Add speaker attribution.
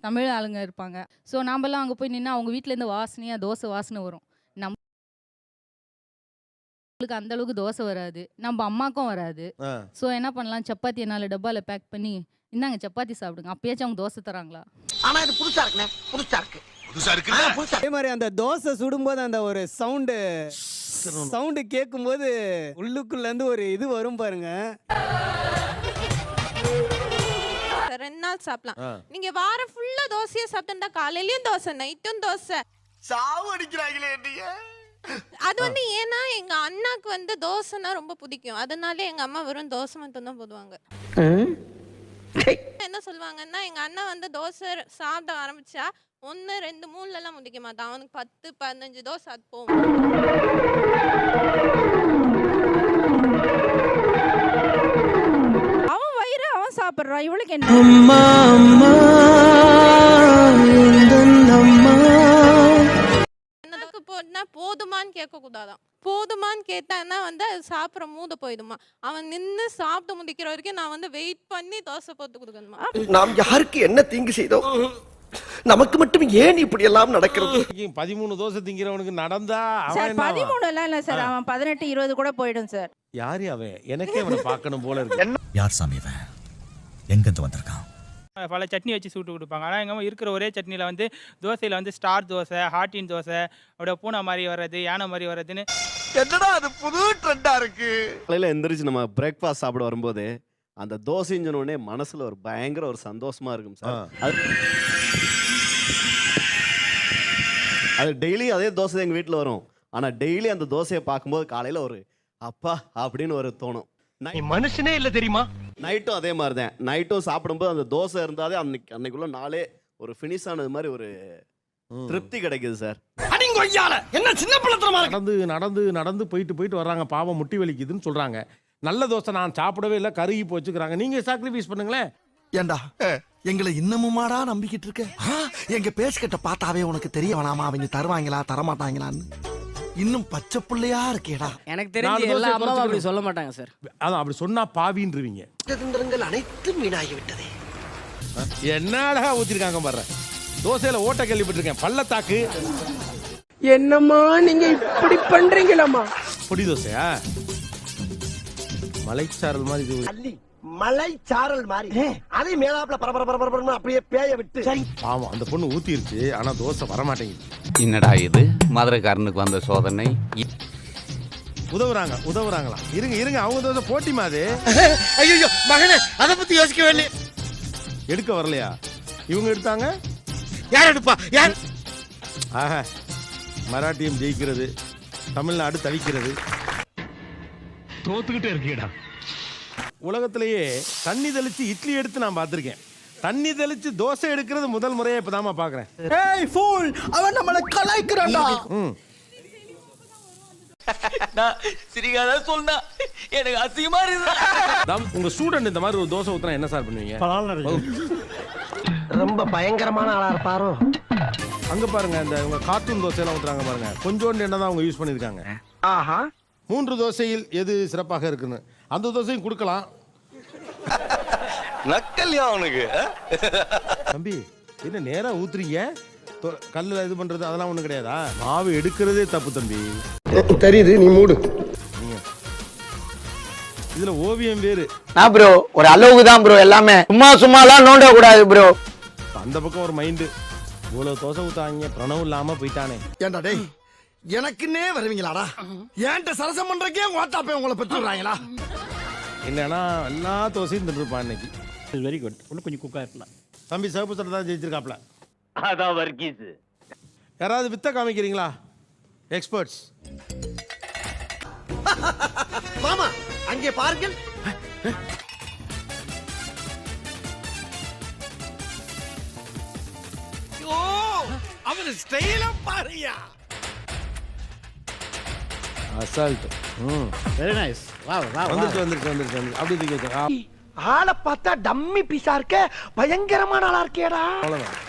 Speaker 1: தமிழ் ஆளுங்க இருப்பாங்க. ஸோ நாமெல்லாம் அங்கே போய் நின்னா அவங்க வீட்டிலேருந்து வாசனையாக தோசை வாசனை வரும். நம்மளுக்கு அந்த அளவுக்கு தோசை வராது, நம்ம அம்மாக்கும் வராது. ஸோ என்ன பண்ணலாம், சப்பாத்தியை 4 டப்பாவில் பேக் பண்ணி இந்தாங்க சப்பாத்தி சாப்பிடுங்க. அப்பயாச்சும் அவங்க தோசை தராங்களா?
Speaker 2: ஆனா இது புதுசா இருக்குண்ணே, புதுசா இருக்கு.
Speaker 3: அதே மாதிரி அந்த தோசை சுடும்போது அந்த ஒரு சவுண்டு கேட்கும்போது உள்ளுக்குள்ள இருந்து ஒரு இது வரும் பாருங்க.
Speaker 4: 2 நாள் சாப்பிடலாம். நீங்க வாரம் ஃபுல்லா தோசையே சாப்பிட்டா காலையிலயும் தோசை நைட்டும் தோசை
Speaker 2: சாவு அடிக்கிறாங்களே நீங்க.
Speaker 4: அது வந்து ஏன்னா எங்க அண்ணாக்கு வந்து தோசைனா ரொம்ப பிடிக்கும். அதனால எங்க அம்மா வெறும் தோசை மட்டும் தான் போடுவாங்க. என்ன சொல்லுவாங்கன்னா எங்க அண்ணா வந்து தோசை சாப்பிட ஆரம்பிச்சா 1 2 3 எல்லாம் முடிக்க மாட்டான். அவனுக்கு 10 15 தோசை அது போகும்.
Speaker 5: அவன் வயிறு அவன் சாப்பிடுறான், இவளுக்கு என்ன?
Speaker 3: அம்மா அம்மா
Speaker 4: என்னதுக்கு போனா போதுமான்னு கேட்க கூடாதான். போதுமான்னு கேட்டான்னா வந்து அது சாப்பிட்ற மூட போயிடுமா. அவன் நின்று சாப்பிட்டு முடிக்கிற வரைக்கும் நான் வந்து வெயிட் பண்ணி தோசை போட்டு கொடுக்கணுமா?
Speaker 2: நாம் யாருக்கு என்ன தீங்கு செய்தோம்? நமக்கு மட்டும் ஏன் இப்படி எல்லாம் நடக்கிறது?
Speaker 6: 13 தோசை திங்கிறவனுக்கு நடந்தா
Speaker 5: சார் 13 எல்லாம் இல்ல சார், அவன் 18 20 கூட போயிடும் சார்.
Speaker 6: யாரு அவன்? எனக்கே அவனை பார்க்கணும் போல இருக்கு.
Speaker 7: யார் சாமி அவன்? எங்க இருந்து வந்திருக்கான்?
Speaker 8: பல சட்னி வச்சு சுட்டு கொடுப்பாங்க. ஆனால் எங்கள் இருக்கிற ஒரே சட்னியில் வந்து தோசையில் வந்து ஸ்டார் தோசை, ஹாட்டின் தோசை, அப்படியே பூனை மாதிரி வர்றது, யானை மாதிரி வர்றதுன்னு.
Speaker 2: என்னடா அது புது ட்ரெண்டா இருக்கு.
Speaker 9: காலையில் எந்திரிச்சு நம்ம பிரேக்ஃபாஸ்ட் சாப்பிட வரும்போது அந்த தோசைன்னு சொன்னோடனே மனசுல ஒரு பயங்கர ஒரு சந்தோஷமா இருக்கும் சார். அது டெய்லி அதே தோசை எங்கள் வீட்டில் வரும். ஆனால் டெய்லி அந்த தோசையை பார்க்கும்போது காலையில் ஒரு அப்பா அப்படின்னு ஒரு தோணும்.
Speaker 2: மனுஷனே இல்ல தெரியுமா?
Speaker 9: நைட்டும் அதே மாதிரி தான். நைட்டும் சாப்பிடும்போது அந்த தோசை இருந்தாலே அன்னைக்குள்ள நாளே ஒரு ஃபினிஷ் ஆனது மாதிரி ஒரு திருப்தி கிடைக்குது சார்.
Speaker 2: என்ன சின்ன பிள்ளைத்தனமா
Speaker 6: நடந்து நடந்து நடந்து போயிட்டு வர்றாங்க. பாவம் முட்டி வலிக்குதுன்னு சொல்றாங்க. நல்ல தோசை நான் சாப்பிடவே இல்லை, கருகி போச்சுக்கிறாங்க. நீங்க சாக்ரிஃபைஸ் பண்ணுங்களேன்.
Speaker 2: ஏண்டா எங்களை இன்னமுமாடா நம்பிக்கிட்டு இருக்க? எங்க பேசிக்கிட்ட பார்த்தாவே உனக்கு தெரிய வேணாமா அவங்க தருவாங்களா தரமாட்டாங்களான்னு? இன்னும் பச்சை பிள்ளையா இருக்கேடா.
Speaker 3: எனக்கு தெரிஞ்சு எல்லா அம்மாவும் அப்படி சொல்ல மாட்டாங்க சார்.
Speaker 6: அதான் அப்படி சொன்னா பாவின்றீங்க.
Speaker 2: சுதந்திரங்கள் அனைத்தும் வீணாகி விட்டதே.
Speaker 6: என்ன அழகா ஊத்திருக்காங்க பாரு. தோசையில ஓட்ட கேள்விப்பட்டிருக்கேன், பள்ளத்தாக்கு.
Speaker 3: என்னம்மா நீங்க இப்படி பண்றீங்களாமா?
Speaker 6: பொடி தோசையா? மலைச்சாரல் மாதிரி இது.
Speaker 2: மலை சாரல் மாதிரி அதே மேலாப்ல பரபரன்னு அப்படியே பேய விட்டு.
Speaker 6: ஆமா, அந்த பொண்ணு ஊத்திருச்சு, ஆனா தோசை வர மாட்டேங்குது.
Speaker 10: என்னடா இது மதுரைக்காரனுக்கு வந்த சோதனை.
Speaker 6: உதவுறாங்களா? இருங்க அவங்க தோசை போட்டி மாதிரி.
Speaker 2: ஐயோ மகனே, அத பத்தி யோசிக்க வேண்டிய.
Speaker 6: எடுக்க வரலையா? இவங்க எடுத்தாங்க.
Speaker 2: யார் எடுப்பா? யார்?
Speaker 6: ஆஹா, மராட்டியம் ஜெயிக்கிறது, தமிழ்நாடு தவிக்கிறது.
Speaker 7: தோத்துக்கிட்டே இருக்கீடா.
Speaker 6: உலகத்திலேயே தண்ணி தெளிச்சு இட்லி எடுத்து நான் பார்த்திருக்கேன். தண்ணி தெளிச்சு தோசை எடுக்கிறது முதல் முறையே இப்பதாமா பாக்குறேன்.
Speaker 3: ஏய் ஃபூல், அவன் நம்மள கலாய்க்கறான்டா.
Speaker 10: சிரிக்காத சொன்னா எனக்கு அசிங்கமா இருக்கு.
Speaker 6: உங்க ஸ்டூடண்ட் இந்த மாதிரி ஒரு தோசை ஊத்துனா என்ன சார் பண்ணுவீங்க?
Speaker 2: ரொம்ப பயங்கரமான ஆளா இருப்பாரோ.
Speaker 6: அங்க பாருங்க, இந்த உங்க கார்ட்டூன் தோசை எல்லாம் ஊத்துறாங்க பாருங்க. கொஞ்சோண்டு என்னதான் அவங்க யூஸ் பண்ணிருக்காங்க.
Speaker 2: ஆஹா,
Speaker 6: 3 தோசையில் எது சிறப்பாக இருக்குன்னு அந்த தோசையும் கொடுக்கலாம்.
Speaker 2: நக்கல்யா அவனுக்கு.
Speaker 6: தம்பி என்ன நேரா ஊத்துறீங்க? கல்லுல இது பண்றது அதெல்லாம் ஒண்ணும் கிடையாதா? மாவு எடுக்கிறதே தப்பு தம்பி.
Speaker 2: தெரியுது, நீ மூடு.
Speaker 6: இதுல ஓவியம் வேறு.
Speaker 3: நான் ப்ரோ ஒரு அளவுக்கு தான் ப்ரோ, எல்லாமே சும்மாலாம் நோண்ட கூடாது ப்ரோ.
Speaker 6: அந்த பக்கம் ஒரு மைண்டு. இவ்வளவு தோசை ஊத்தாங்க, பிரணவம் இல்லாம போயிட்டானே.
Speaker 2: ஏண்டா டேய், எனக்குன்னே வருவீங்களாடா? ஏன்ட்ட சரசம் பண்றக்கே ஓட்டாப்பே உங்களை பெற்றுறாங்களா?
Speaker 6: என்னன்னா எல்லா தோசையும் தின்றுப்பான் இன்னைக்கு.
Speaker 8: Very good. இன்னும் கொஞ்சம் குக்கா இருக்கலாம்.
Speaker 6: தம்பி சிவப்பு சட்டை தான் ஜெயிச்சிருக்காப்ல.
Speaker 10: அதான் வர்க்கீஸ்.
Speaker 6: யாராவது வித்த காமிக்கிறீங்களா? எக்ஸ்பர்ட்ஸ்.
Speaker 2: மாமா அங்கே பாருங்கள். ஓ, அவர் ஸ்டைலா பாருயா.
Speaker 6: அசால்ட்.
Speaker 3: Very nice. Wow wow.
Speaker 6: வந்துருச்சு. அப்படி தூக்கி வச்சா.
Speaker 2: ஆளை பார்த்தா டம்மி பீஸா இருக்க, பயங்கரமான ஆளா இருக்கேடா.
Speaker 6: அவ்வளவுதான்.